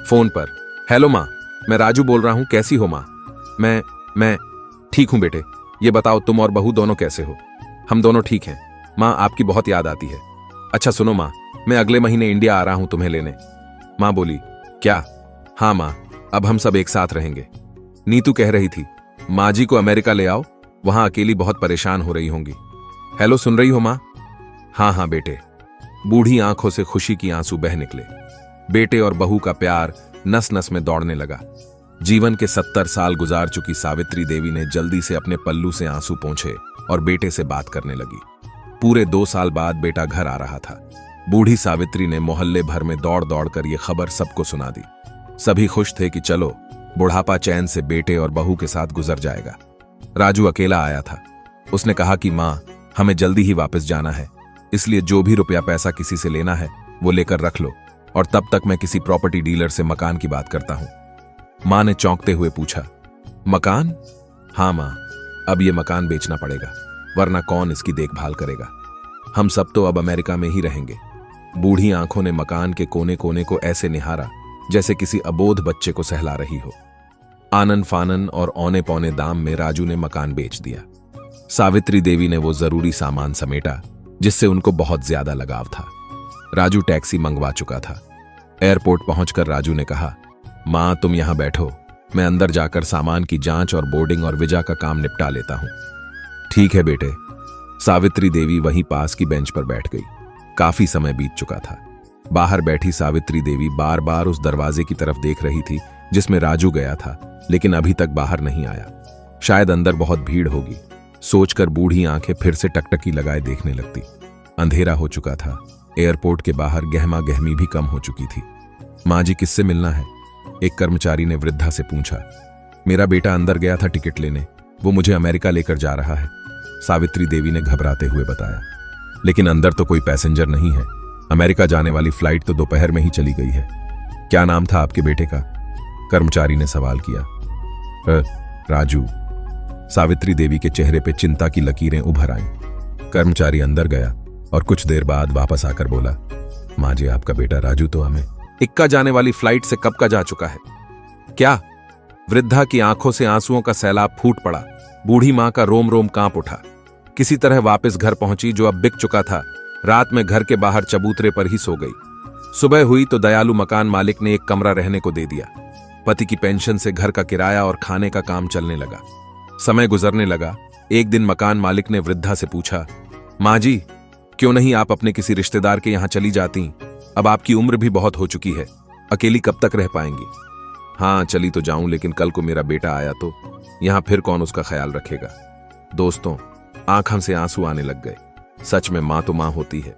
Phone पर, hello माँ, मैं राजू बोल रहा हूँ, कैसी हो माँ? मैं ठीक हूँ बेटे। ये बताओ तुम और बहू दोनों कैसे हो? हम दोनों ठीक हैं माँ, आपकी बहुत याद आती है। अच्छा सुनो माँ, मैं अगले महीने इंडिया आ रहा हूँ तुम्हें लेने। माँ बोली, क्या? हाँ माँ, अब हम सब एक साथ रहेंगे। नीतू कह रही थी, माँ जी को अमेरिका ले आओ, वहां अकेली बहुत परेशान हो रही होंगी। हेलो, सुन रही हो माँ? हाँ हाँ बेटे। बूढ़ी आंखों से खुशी की आंसू बह निकले। बेटे और बहू का प्यार नस नस में दौड़ने लगा। जीवन के 70 साल गुजार चुकी सावित्री देवी ने जल्दी से अपने पल्लू से आंसू पोंछे और बेटे से बात करने लगी। पूरे 2 साल बाद बेटा घर आ रहा था। बूढ़ी सावित्री ने मोहल्ले भर में दौड़ दौड़ कर यह खबर सबको सुना दी। सभी खुश थे कि चलो, बुढ़ापा चैन से बेटे और बहू के साथ गुजर जाएगा। राजू अकेला आया था। उसने कहा कि माँ, हमें जल्दी ही वापस जाना है, इसलिए जो भी रुपया पैसा किसी से लेना है वो लेकर रख लो, और तब तक मैं किसी प्रॉपर्टी डीलर से मकान की बात करता हूं। माँ ने चौंकते हुए पूछा, मकान? हाँ माँ, अब ये मकान बेचना पड़ेगा, वरना कौन इसकी देखभाल करेगा? हम सब तो अब अमेरिका में ही रहेंगे। बूढ़ी आंखों ने मकान के कोने कोने को ऐसे निहारा जैसे किसी अबोध बच्चे को सहला रही हो। आनन फानन और औने पौने दाम में राजू ने मकान बेच दिया। सावित्री देवी ने वो जरूरी सामान समेटा जिससे उनको बहुत ज्यादा लगाव था। राजू टैक्सी मंगवा चुका था। एयरपोर्ट पहुंचकर राजू ने कहा, मां तुम यहां बैठो, मैं अंदर जाकर सामान की जांच और बोर्डिंग और वीजा का काम निपटा लेता हूं। ठीक है बेटे। सावित्री देवी वहीं पास की बेंच पर बैठ गई। काफी समय बीत चुका था। बाहर बैठी सावित्री देवी बार बार उस दरवाजे की तरफ देख रही थी जिसमें राजू गया था, लेकिन अभी तक बाहर नहीं आया। शायद अंदर बहुत भीड़ होगी, सोचकर बूढ़ी आंखें फिर से टकटकी लगाए देखने लगती। अंधेरा हो चुका था। एयरपोर्ट के बाहर गहमा गहमी भी कम हो चुकी थी। माँ जी किससे मिलना है? एक कर्मचारी ने वृद्धा से पूछा। मेरा बेटा अंदर गया था टिकट लेने, वो मुझे अमेरिका लेकर जा रहा है, सावित्री देवी ने घबराते हुए बताया। लेकिन अंदर तो कोई पैसेंजर नहीं है, अमेरिका जाने वाली फ्लाइट तो दोपहर में ही चली गई है। क्या नाम था आपके बेटे का? कर्मचारी ने सवाल किया। राजू। सावित्री देवी के चेहरे पे चिंता की लकीरें उभर आईं। कर्मचारी अंदर गया और कुछ देर बाद वापस आकर बोला, माँ जी आपका बेटा राजू तो हमें इक्का जाने वाली फ्लाइट से कब का जा चुका है। क्या? वृद्धा की आंखों से आंसुओं का सैलाब फूट पड़ा। बूढ़ी मां का रोम रोम कांप उठा। किसी तरह वापस घर पहुंची जो अब बिक चुका था। रात में घर के बाहर चबूतरे पर ही सो गई। सुबह हुई तो दयालु मकान मालिक ने एक कमरा रहने को दे दिया। पति की पेंशन से घर का किराया और खाने का काम चलने लगा। समय गुजरने लगा। एक दिन मकान मालिक ने वृद्धा से पूछा, माँ जी क्यों नहीं आप अपने किसी रिश्तेदार के यहां चली जाती? अब आपकी उम्र भी बहुत हो चुकी है, अकेली कब तक रह पाएंगी? हाँ चली तो जाऊं, लेकिन कल को मेरा बेटा आया तो यहां फिर कौन उसका ख्याल रखेगा? दोस्तों, आंखों से आंसू आने लग गए। सच में मां तो मां होती है।